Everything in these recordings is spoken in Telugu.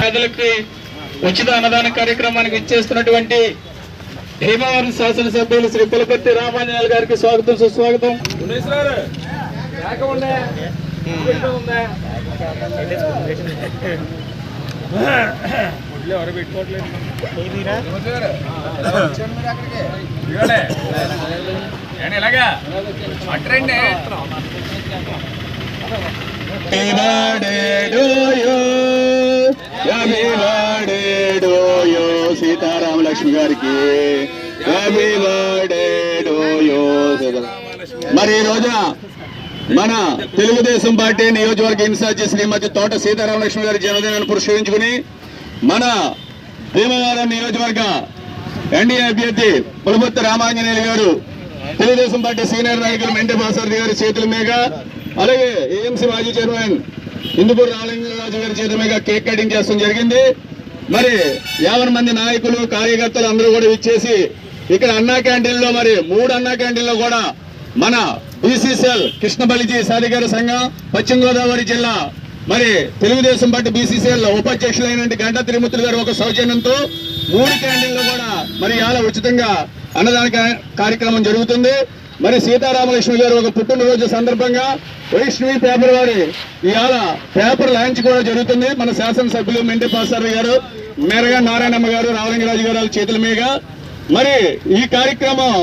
పేదలకి ఉచిత అన్నదాన కార్యక్రమానికి ఇచ్చేస్తున్నటువంటి భీమవరం శాసనసభ్యులు శ్రీ పులపర్తి రామాంజనేయులు గారికి స్వాగతం సుస్వాగతం. సీతారామ లక్ష్మి గారికి మరి ఈ రోజున మన తెలుగుదేశం పార్టీ నియోజకవర్గ ఇన్ఛార్జి శ్రీమతి తోట సీతారామ లక్ష్మి గారి జన్మదినాన్ని పురస్కరించుకుని మన భీమవరం నియోజకవర్గ ఎన్డీఏ అభ్యర్థి పులపర్తి రామాంజనేయులు గారు తెలుగుదేశం పార్టీ సీనియర్ నాయకులు మెంటే భాస్కర్ గారి చేతుల మీద, అలాగే ఏఎంసీ మాజీ చైర్మన్ ఇందుపూర్ రామలింగరాజు గారి చేతుల మీద కేక్ కటింగ్ చేస్తడం జరిగింది. మరి 50 మంది నాయకులు కార్యకర్తలు అందరూ కూడా ఇచ్చేసి ఇక్కడ అన్నా క్యాంటీన్లో మరి 3 అన్నా క్యాంటీన్లో కూడా మన బీసీసీఎల్ కృష్ణబలిజీ సాధికార సంఘం పశ్చిమ గోదావరి జిల్లా మరి తెలుగుదేశం పార్టీ బీసీసీఎల్ ఉపాధ్యక్షులైన గంటా తిరుమూర్తులు గారు ఒక సౌజన్యంతో 3 క్యాంటీన్లు కూడా మరి ఇలా ఉచితంగా అన్నదాన కార్యక్రమం జరుగుతుంది. మరి సీతారామలక్ష్మి గారు ఒక పుట్టినరోజు సందర్భంగా వైష్ణవి పేపర్ వారి ఇవాళ పేపర్ లాంచ్ కూడా జరుగుతుంది. మన శాసనసభ్యులు మెంటే భాస్కర్ గారు, మేరగా నారాయణమ్మ గారు, రామలింగరాజు గారు చేతుల మీద మరి ఈ కార్యక్రమం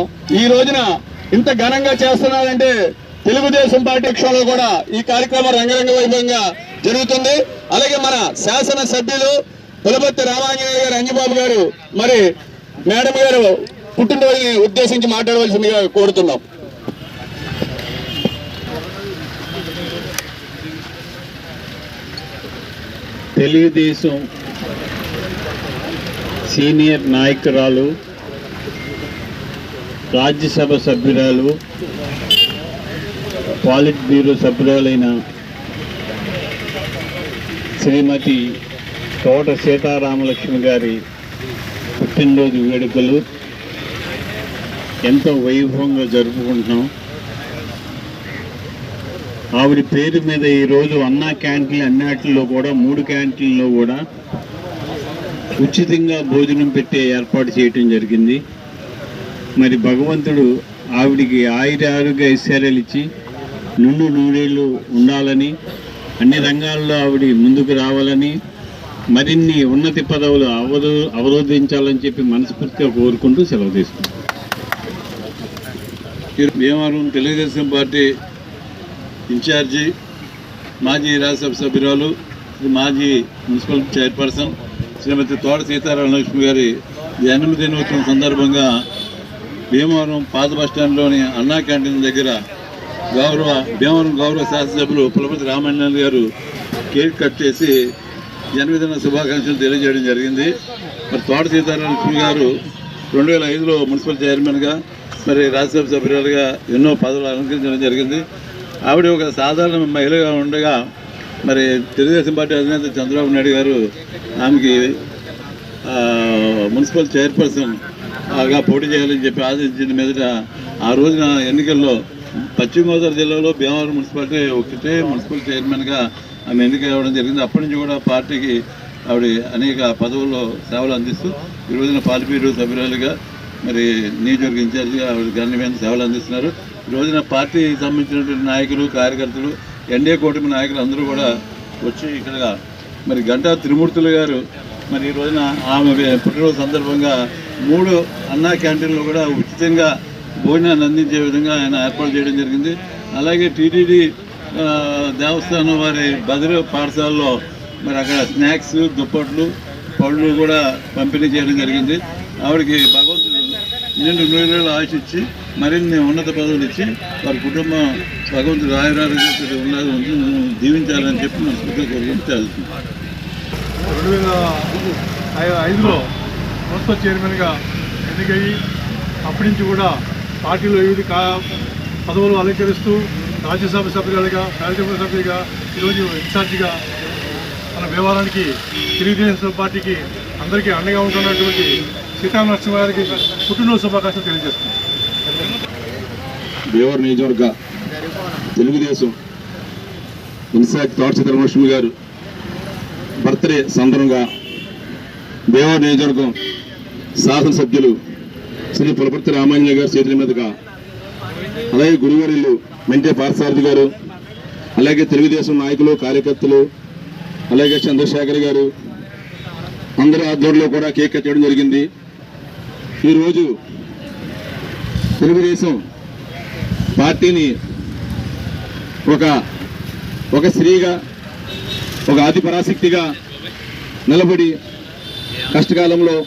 ఈ రోజున ఇంత ఘనంగా చేస్తున్నారంటే తెలుగుదేశం పార్టీ పక్షంలో కూడా ఈ కార్యక్రమం రంగరంగ వైభవంగా జరుగుతుంది. అలాగే మన శాసనసభ్యులు పులపర్తి రామాంజనేయులు గారు అంజబాబు గారు మరి మేడం గారు పుట్టినరోజుని ఉద్దేశించి మాట్లాడవలసిందిగా కోరుతున్నాం. తెలుగుదేశం సీనియర్ నాయకురాలు, రాజ్యసభ సభ్యురాలు, పాలిట్ బ్యూరో సభ్యురాలైన శ్రీమతి తోట సీతారామలక్ష్మి గారి పుట్టినరోజు వేడుకలు ఎంతో వైభవంగా జరుపుకుంటున్నాం. ఆవిడ పేరు మీద ఈరోజు అన్నా క్యాంటీన్ అన్నిటిలో కూడా 3 క్యాంటీన్లో కూడా ఉచితంగా భోజనం పెట్టే ఏర్పాటు చేయటం జరిగింది. మరి భగవంతుడు ఆవిడికి ఆరోగ్య ఐశ్వర్యాలు ఇచ్చి నూరేళ్ళు ఉండాలని, అన్ని రంగాల్లో ఆవిడ ముందుకు రావాలని, మరిన్ని ఉన్నతి పదవులు అవరోధించాలని చెప్పి మనస్ఫూర్తిగా కోరుకుంటూ సెలవు తీసుకుంటాం. భీమవరం తెలుగుదేశం పార్టీ ఇన్ఛార్జి, మాజీ రాజ్యసభ సభ్యురాలు, మాజీ మున్సిపల్ చైర్పర్సన్ శ్రీమతి తోట సీతారామలక్ష్మి గారి జన్మదినోత్సవం సందర్భంగా భీమవరం పాత బస్టాండ్లోని అన్నా క్యాంటీన్ దగ్గర భీమవరం గౌరవ శాసనసభ్యులు పులపర్తి రామాంజనేయులు గారు కేక్ కట్ చేసి జన్మదిన శుభాకాంక్షలు తెలియజేయడం జరిగింది. మరి తోట సీతారామలక్ష్మి గారు 2005లో మున్సిపల్ చైర్మన్గా, మరి రాజ్యసభ సభ్యురాలుగా ఎన్నో పదవులు అలంకరించడం జరిగింది. ఆవిడ ఒక సాధారణ మహిళగా ఉండగా మరి తెలుగుదేశం పార్టీ అధినేత చంద్రబాబు నాయుడు గారు ఆమెకి మున్సిపల్ చైర్పర్సన్గా పోటీ చేయాలని చెప్పి ఆదేశించిన మీదట ఆ రోజున ఎన్నికల్లో పశ్చిమ గోదావరి జిల్లాలో భీమవరం మున్సిపాలిటీ ఒకటే మున్సిపల్ చైర్మన్గా ఆమె ఎన్నిక అవ్వడం జరిగింది. అప్పటి నుంచి కూడా పార్టీకి ఆవిడ అనేక పదవుల్లో సేవలు అందిస్తూ ఈ రోజున పార్టీ సభ్యురాలుగా మరి నియోజకవర్గ ఇన్ఛార్జిగా ఆవిడ గణనీయమైన సేవలు అందిస్తున్నారు. ఈ రోజున పార్టీకి సంబంధించినటువంటి నాయకులు, కార్యకర్తలు, ఎన్డీఏ కూటమి నాయకులు అందరూ కూడా వచ్చి ఇక్కడ మరి గంటా తిరుమూర్తులు గారు మరి ఈ రోజున ఆమె పుట్టినరోజు సందర్భంగా 3 అన్నా క్యాంటీన్లు కూడా ఉచితంగా భోజనాన్ని అందించే విధంగా ఆయన ఏర్పాటు చేయడం జరిగింది. అలాగే టీటీడీ దేవస్థానం వారి బదిలీ పాఠశాలలో మరి అక్కడ స్నాక్స్, దుప్పట్లు, పళ్ళు కూడా పంపిణీ చేయడం జరిగింది. ఆవిడకి భగవంతుడు నిండు 100 ఆయుష్ ఇచ్చి మరిన్ని ఉన్నత పదవులు ఇచ్చి వారి కుటుంబం భగవంతుడు ఆయురారోగ్యంతో దీవించాలని చెప్పి మనస్ఫూర్తిగా కోరుకుంటూ 2005లో మున్సిపల్ చైర్మన్గా ఎన్నికయ్యి అప్పటి నుంచి కూడా పార్టీలో వివిధ పదవులు అలంకరిస్తూ రాజ్యసభ సభ్యులుగా, శాసనసభ సభ్యులుగా, ఈరోజు ఇన్ఛార్జిగా మన భీమవరానికి తెలుగుదేశం పార్టీకి అందరికీ అండగా ఉంటున్నటువంటి సీతారామ లక్ష్మి గారికి పుట్టినరోజు శుభాకాంక్షలు తెలియజేస్తున్నాం. భీమవరం నియోజకవర్గ తెలుగుదేశం ఇన్ఛార్జ్ తోట సీతారామలక్ష్మి గారు బర్త్డే సందర్భంగా భీమవరం నియోజకవర్గం శాసనసభ్యులు శ్రీ పులపర్తి రామాంజనేయ గారి చేతుల మీదుగా, అలాగే గురువారిల్లు మెంటే పార్థసారథి గారు, అలాగే తెలుగుదేశం నాయకులు కార్యకర్తలు, అలాగే చంద్రశేఖర్ గారు అందరి ఆధ్వర్యంలో కూడా కేక్ కట్ చేయడం జరిగింది. ఈరోజు తెలుగుదేశం పార్టీని ఒక స్త్రీగా, ఒక ఆది పరాశక్తిగా నిలబడి కష్టకాలంలో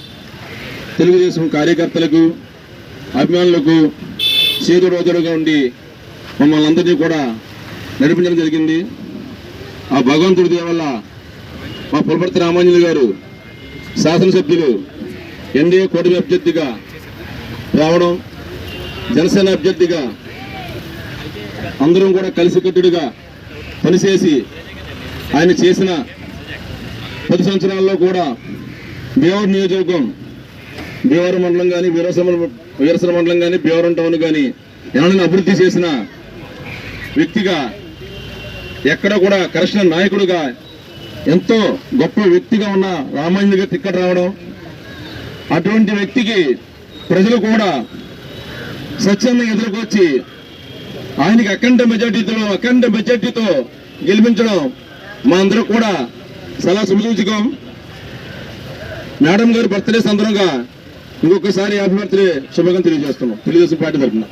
తెలుగుదేశం కార్యకర్తలకు, అభిమానులకు చేదు రోజులుగా ఉండి మమ్మల్ని అందరినీ కూడా నడిపించడం జరిగింది. ఆ భగవంతుడి దయ వల్ల మా పులపర్తి రామాంజనేయులు గారు శాసనసభ్యులు ఎన్డీఏ కూటమి అభ్యర్థిగా రావడం, జనసేన అభ్యర్థిగా అందరం కూడా కలిసికట్టుడిగా పనిచేసి ఆయన చేసిన 10 సంవత్సరాల్లో కూడా భీమవరం నియోజకవర్గం, భీమవరం మండలం కానీ, వీరసర మండలం కానీ, భీమవరం టౌన్ కానీ ఏమైనా అభివృద్ధి చేసిన వ్యక్తిగా, ఎక్కడ కూడా కరప్షన్ నాయకుడుగా ఎంతో గొప్ప వ్యక్తిగా ఉన్న రామాంజనేయ గారు టిక్కెట్ రావడం, అటువంటి వ్యక్తికి ప్రజలు కూడా స్వచ్ఛందంగా ఎదుర్కొచ్చి ఆయనకి అఖండ మెజార్టీతో గెలిపించడం మా అందరూ కూడా చాలా శుభసూచకం. మేడం గారి బర్త్డే సందర్భంగా ఇంకొకసారి హ్యాపీ బర్త్డే శుభాకాంక్షలు తెలియజేస్తున్నాం తెలుగుదేశం పార్టీ తరఫున.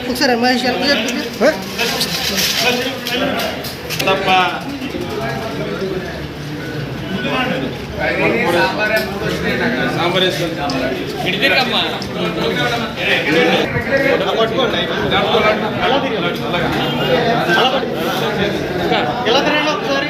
ఒకసారి మహేష్ గారు ఎలా తినండి ఒకసారి.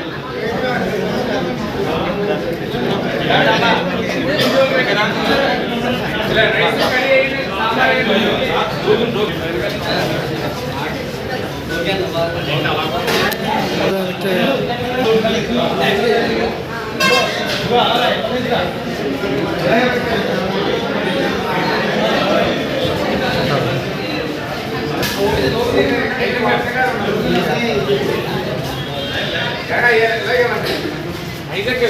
Isaac